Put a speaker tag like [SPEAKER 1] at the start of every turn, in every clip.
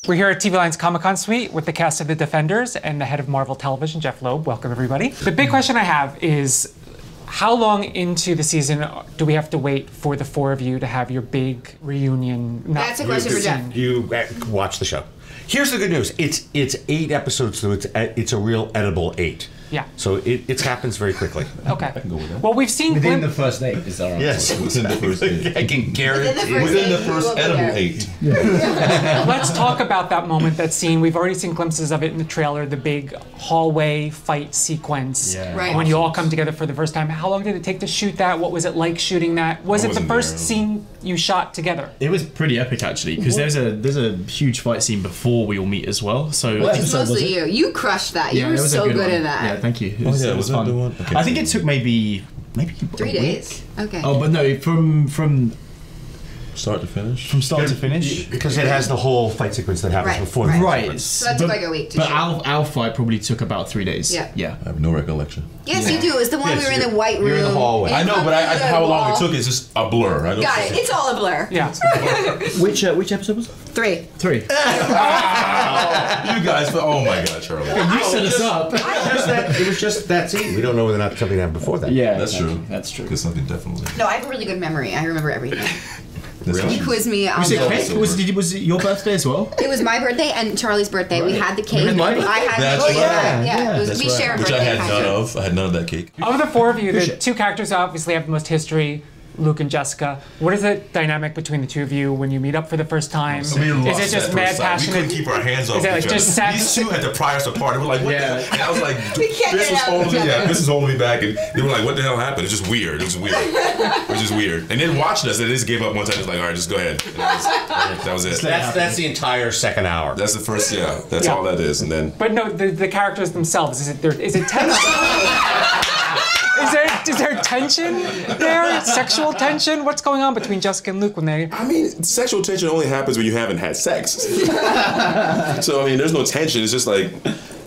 [SPEAKER 1] We're here at TVLine's Comic-Con suite with the cast of The Defenders and the head of Marvel Television, Jeff Loeb. Welcome, everybody. The big question I have is, how long into the season do we have to wait for the four of you to have your big reunion?
[SPEAKER 2] That's a question for Jeff.
[SPEAKER 3] You watch the show. Here's the good news. It's 8 episodes, so it's a real edible 8.
[SPEAKER 1] Yeah.
[SPEAKER 3] So it happens very quickly.
[SPEAKER 1] Okay.
[SPEAKER 4] I can go with that.
[SPEAKER 1] Well, we've seen
[SPEAKER 4] Within the first 8 is our answer.
[SPEAKER 3] Yes.
[SPEAKER 4] Within the first 8.
[SPEAKER 3] I can guarantee.
[SPEAKER 4] Within the first edible 8.
[SPEAKER 1] Let's talk about that moment, that scene. We've already seen glimpses of it in the trailer, the big hallway fight sequence.
[SPEAKER 4] Yeah.
[SPEAKER 2] Right.
[SPEAKER 1] When you all come together for the first time. How long did it take to shoot that? What was it like shooting that? Was it the
[SPEAKER 5] wasn't
[SPEAKER 1] first
[SPEAKER 5] there.
[SPEAKER 1] scene you shot together?
[SPEAKER 6] It was pretty epic, actually, because there's a huge fight scene before we all meet as well. So
[SPEAKER 4] What
[SPEAKER 6] I think-
[SPEAKER 4] episode was
[SPEAKER 2] Mostly
[SPEAKER 4] it?
[SPEAKER 2] you. You crushed that. You
[SPEAKER 6] yeah,
[SPEAKER 2] were
[SPEAKER 6] it was a
[SPEAKER 2] so good
[SPEAKER 6] one.
[SPEAKER 2] in that.
[SPEAKER 6] Yeah, thank you. It
[SPEAKER 5] Oh,
[SPEAKER 6] was,
[SPEAKER 5] yeah,
[SPEAKER 6] it was
[SPEAKER 5] was that
[SPEAKER 6] fun.
[SPEAKER 5] the one? Okay.
[SPEAKER 6] I think it took maybe
[SPEAKER 2] 3 days. Okay.
[SPEAKER 6] Oh, but no, from
[SPEAKER 5] Start to finish?
[SPEAKER 6] from start to finish.
[SPEAKER 3] Because it has the whole fight sequence that happens
[SPEAKER 2] Right,
[SPEAKER 3] before the
[SPEAKER 2] right.
[SPEAKER 3] fight
[SPEAKER 6] Right.
[SPEAKER 3] sequence.
[SPEAKER 2] So that took like a week to
[SPEAKER 6] But
[SPEAKER 2] shoot.
[SPEAKER 6] our fight probably took about 3 days.
[SPEAKER 2] Yeah.
[SPEAKER 6] Yeah.
[SPEAKER 5] I have no recollection.
[SPEAKER 2] Yes, you do. It was the one
[SPEAKER 3] Yes,
[SPEAKER 2] we were in the
[SPEAKER 3] you're-
[SPEAKER 2] white room.
[SPEAKER 3] you're in the hallway.
[SPEAKER 2] and
[SPEAKER 5] I
[SPEAKER 2] you
[SPEAKER 5] know,
[SPEAKER 2] come
[SPEAKER 5] but
[SPEAKER 2] through the
[SPEAKER 5] how long
[SPEAKER 2] wall.
[SPEAKER 5] it took is just a blur. I know.
[SPEAKER 2] Got it. It's all a blur.
[SPEAKER 1] Yeah.
[SPEAKER 4] Which episode was it?
[SPEAKER 2] 3.
[SPEAKER 6] 3.
[SPEAKER 5] You guys, but oh my God, Charlie.
[SPEAKER 6] You set us up.
[SPEAKER 3] It was just that scene. We don't know whether or not something happened before that.
[SPEAKER 6] Yeah,
[SPEAKER 5] That's
[SPEAKER 6] exactly.
[SPEAKER 5] true.
[SPEAKER 6] That's true.
[SPEAKER 5] Because something definitely.
[SPEAKER 2] No, I have a really good memory. I remember everything.
[SPEAKER 5] That's
[SPEAKER 2] You quiz me on
[SPEAKER 6] Was it
[SPEAKER 2] the-
[SPEAKER 6] cake? Was it your birthday as well?
[SPEAKER 2] It was my birthday and Charlie's birthday. We had the cake.
[SPEAKER 6] had my birthday?
[SPEAKER 2] I had
[SPEAKER 5] That's
[SPEAKER 2] oh,
[SPEAKER 5] right.
[SPEAKER 2] yeah. It was,
[SPEAKER 5] That's
[SPEAKER 2] we
[SPEAKER 5] right.
[SPEAKER 2] share a
[SPEAKER 5] Which I
[SPEAKER 2] birthday.
[SPEAKER 5] had
[SPEAKER 2] kind
[SPEAKER 5] none
[SPEAKER 2] of.
[SPEAKER 5] of. I had none of that cake.
[SPEAKER 1] Of the four of you, the
[SPEAKER 6] Appreciate it.
[SPEAKER 1] two characters obviously have the most history, Luke and Jessica. What is the dynamic between the two of you when you meet up for the first time?
[SPEAKER 5] We
[SPEAKER 1] Is
[SPEAKER 5] lost
[SPEAKER 1] it just
[SPEAKER 5] at
[SPEAKER 1] mad
[SPEAKER 5] first sight. We
[SPEAKER 1] passionate?
[SPEAKER 5] couldn't keep our hands off
[SPEAKER 1] Is it like
[SPEAKER 5] each
[SPEAKER 1] just
[SPEAKER 5] other.
[SPEAKER 1] sad-
[SPEAKER 5] These two had to pry us apart. They were like, what the hell? And I was like,
[SPEAKER 2] We can't
[SPEAKER 5] this
[SPEAKER 2] get
[SPEAKER 5] is
[SPEAKER 2] it out
[SPEAKER 5] holding
[SPEAKER 2] of
[SPEAKER 5] me,
[SPEAKER 2] each other.
[SPEAKER 5] this is holding me back. And they were like, what the hell happened? It's just weird. It was weird. It was just weird. And then watching us, they just gave up one time. Just like, all right, just go ahead. And that was it.
[SPEAKER 3] That's the entire second hour.
[SPEAKER 5] That's the first, yeah. That's
[SPEAKER 1] Yeah.
[SPEAKER 5] all that is. And then
[SPEAKER 1] But no, the characters themselves, is it tense? Is there tension there? Sexual tension? What's going on between Jessica and Luke when they...
[SPEAKER 5] I mean, sexual tension only happens when you haven't had sex. So, I mean, there's no tension. It's just like,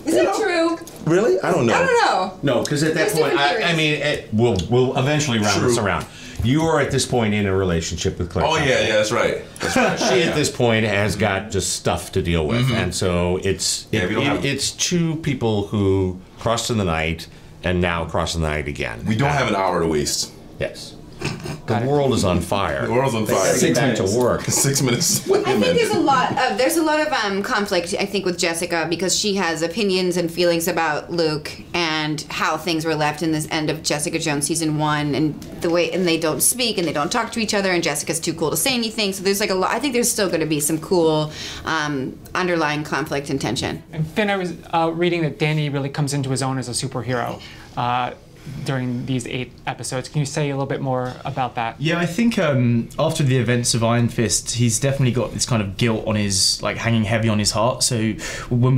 [SPEAKER 2] Is it true?
[SPEAKER 5] really? I don't know.
[SPEAKER 2] I don't know.
[SPEAKER 3] No, because at that
[SPEAKER 2] There's
[SPEAKER 3] point,
[SPEAKER 2] different
[SPEAKER 3] I
[SPEAKER 2] theories.
[SPEAKER 3] mean, we'll eventually round
[SPEAKER 5] True.
[SPEAKER 3] this around. You are at this point in a relationship with Claire.
[SPEAKER 5] Oh, yeah, that's right. That's right.
[SPEAKER 3] She at this point has got just stuff to deal with, and so it's
[SPEAKER 5] Yeah, we don't have-
[SPEAKER 3] it's two people who crossed in the night and now crossing the night again.
[SPEAKER 5] We don't have an hour to waste.
[SPEAKER 3] Yes. The world is on fire.
[SPEAKER 5] The world's on fire.
[SPEAKER 3] Get back to
[SPEAKER 4] 6 minutes.
[SPEAKER 3] work.
[SPEAKER 5] 6 minutes.
[SPEAKER 2] I think there's a lot of conflict. I think with Jessica because she has opinions and feelings about Luke and how things were left in this end of Jessica Jones season 1 and the way and they don't speak and they don't talk to each other and Jessica's too cool to say anything. So there's like a lot. I think there's still going to be some cool underlying conflict and tension.
[SPEAKER 1] And Finn, I was reading that Danny really comes into his own as a superhero during these 8 episodes. Can you say a little bit more about that?
[SPEAKER 6] Yeah, I think after the events of Iron Fist, he's definitely got this kind of guilt on his, like, hanging heavy on his heart. So when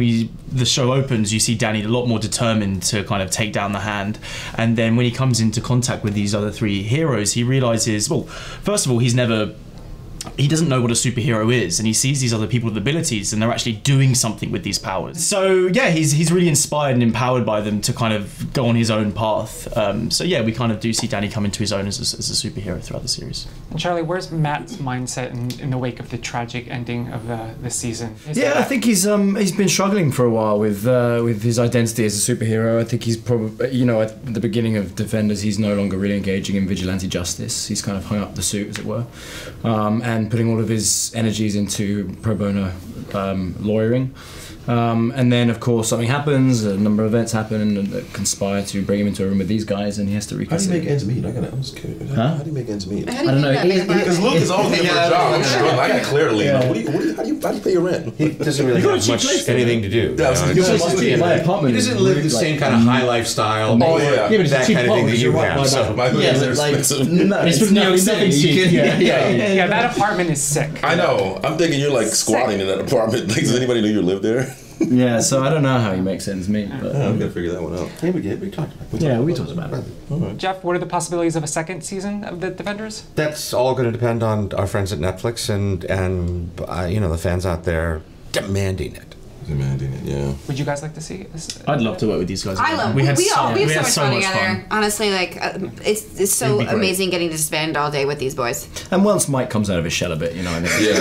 [SPEAKER 6] the show opens, you see Danny a lot more determined to kind of take down the Hand. And then when he comes into contact with these other 3 heroes, he realizes, well, first of all, he doesn't know what a superhero is, and he sees these other people with abilities, and they're actually doing something with these powers. So yeah, he's really inspired and empowered by them to kind of go on his own path. So yeah, we kind of do see Danny come into his own as a superhero throughout the series.
[SPEAKER 1] And Charlie, where's Matt's mindset in the wake of the tragic ending of the season?
[SPEAKER 4] Yeah, I think he's been struggling for a while with his identity as a superhero. I think he's probably, at the beginning of Defenders, he's no longer really engaging in vigilante justice. He's kind of hung up the suit, as it were, and putting all of his energies into pro bono lawyering. And then, of course, something happens, a number of events happen that conspire to bring him into a room with these guys, and he has to
[SPEAKER 5] How do you
[SPEAKER 4] reconsider.
[SPEAKER 5] make ends meet? I was curious.
[SPEAKER 4] Huh?
[SPEAKER 5] How do you make ends meet?
[SPEAKER 2] How do you
[SPEAKER 4] I don't
[SPEAKER 2] think that
[SPEAKER 4] know.
[SPEAKER 2] makes
[SPEAKER 5] Because Luke is always looking for a job. I'm struggling. I got clearly.
[SPEAKER 4] Yeah.
[SPEAKER 5] How do you pay your rent?
[SPEAKER 3] He doesn't really have much anything to do.
[SPEAKER 5] Yeah, I was
[SPEAKER 3] You know,
[SPEAKER 5] thinking
[SPEAKER 3] it's
[SPEAKER 5] about
[SPEAKER 3] just-
[SPEAKER 5] it.
[SPEAKER 4] My apartment
[SPEAKER 3] He
[SPEAKER 4] is
[SPEAKER 3] doesn't live the
[SPEAKER 4] really,
[SPEAKER 3] same
[SPEAKER 4] like,
[SPEAKER 3] kind of high lifestyle.
[SPEAKER 5] Oh, yeah.
[SPEAKER 4] Yeah, but it's
[SPEAKER 3] that
[SPEAKER 4] a cheap
[SPEAKER 3] kind of thing that you
[SPEAKER 4] apartment,
[SPEAKER 3] have.
[SPEAKER 4] so
[SPEAKER 3] So.
[SPEAKER 5] My hood
[SPEAKER 4] yeah,
[SPEAKER 5] is
[SPEAKER 4] but like,
[SPEAKER 5] expensive.
[SPEAKER 4] no,
[SPEAKER 6] It's
[SPEAKER 4] it's
[SPEAKER 6] from New York
[SPEAKER 4] nothing.
[SPEAKER 6] City.
[SPEAKER 1] Yeah, that apartment is sick.
[SPEAKER 5] I know. I'm thinking you're like squatting in that apartment. Like, does anybody know you live there?
[SPEAKER 4] Yeah, so I don't know how he makes ends meet. But,
[SPEAKER 5] I'm gonna figure that one out.
[SPEAKER 3] Yeah, we talked about it.
[SPEAKER 4] yeah, we talked about it.
[SPEAKER 1] Jeff, what are the possibilities of a second season of The Defenders?
[SPEAKER 3] That's all going to depend on our friends at Netflix and the fans out there demanding it.
[SPEAKER 5] Demanding it, yeah.
[SPEAKER 1] Would you guys like to see this?
[SPEAKER 6] I'd love to work with these guys.
[SPEAKER 2] I
[SPEAKER 6] again.
[SPEAKER 2] love.
[SPEAKER 6] We have
[SPEAKER 2] we have so much fun together. Honestly, like it's so
[SPEAKER 6] It'd be great.
[SPEAKER 2] amazing getting to spend all day with these boys.
[SPEAKER 4] And once Mike comes out of his shell a bit, you know, I think.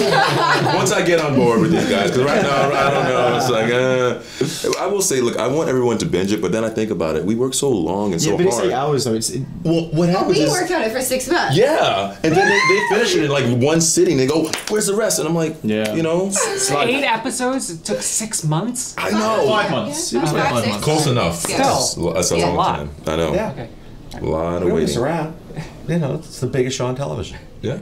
[SPEAKER 5] Yeah. Once I get on board with these guys, because right now I don't know. It's like I will say, look, I want everyone to binge it, but then I think about it. We work so long and so
[SPEAKER 6] but it's
[SPEAKER 5] hard.
[SPEAKER 6] 8 hours though.
[SPEAKER 5] Well, what happens
[SPEAKER 2] We
[SPEAKER 5] is
[SPEAKER 2] worked on it for 6 months.
[SPEAKER 5] yeah, and then they finish it in like one sitting. They go, "Where's the rest?" And I'm like,
[SPEAKER 6] Yeah.
[SPEAKER 5] you know,
[SPEAKER 1] 8 episodes. It took 6 months.
[SPEAKER 5] I know.
[SPEAKER 6] 5 months. It was
[SPEAKER 2] Yeah.
[SPEAKER 6] about 5
[SPEAKER 2] Six.
[SPEAKER 6] months.
[SPEAKER 5] Close enough.
[SPEAKER 1] Still.
[SPEAKER 5] That's a
[SPEAKER 2] Yeah.
[SPEAKER 5] long
[SPEAKER 1] A lot.
[SPEAKER 5] time. I know.
[SPEAKER 3] Yeah.
[SPEAKER 1] Okay.
[SPEAKER 5] A lot of
[SPEAKER 3] We don't mess
[SPEAKER 5] waiting.
[SPEAKER 3] around. You know, it's the biggest show on television.
[SPEAKER 5] Yeah.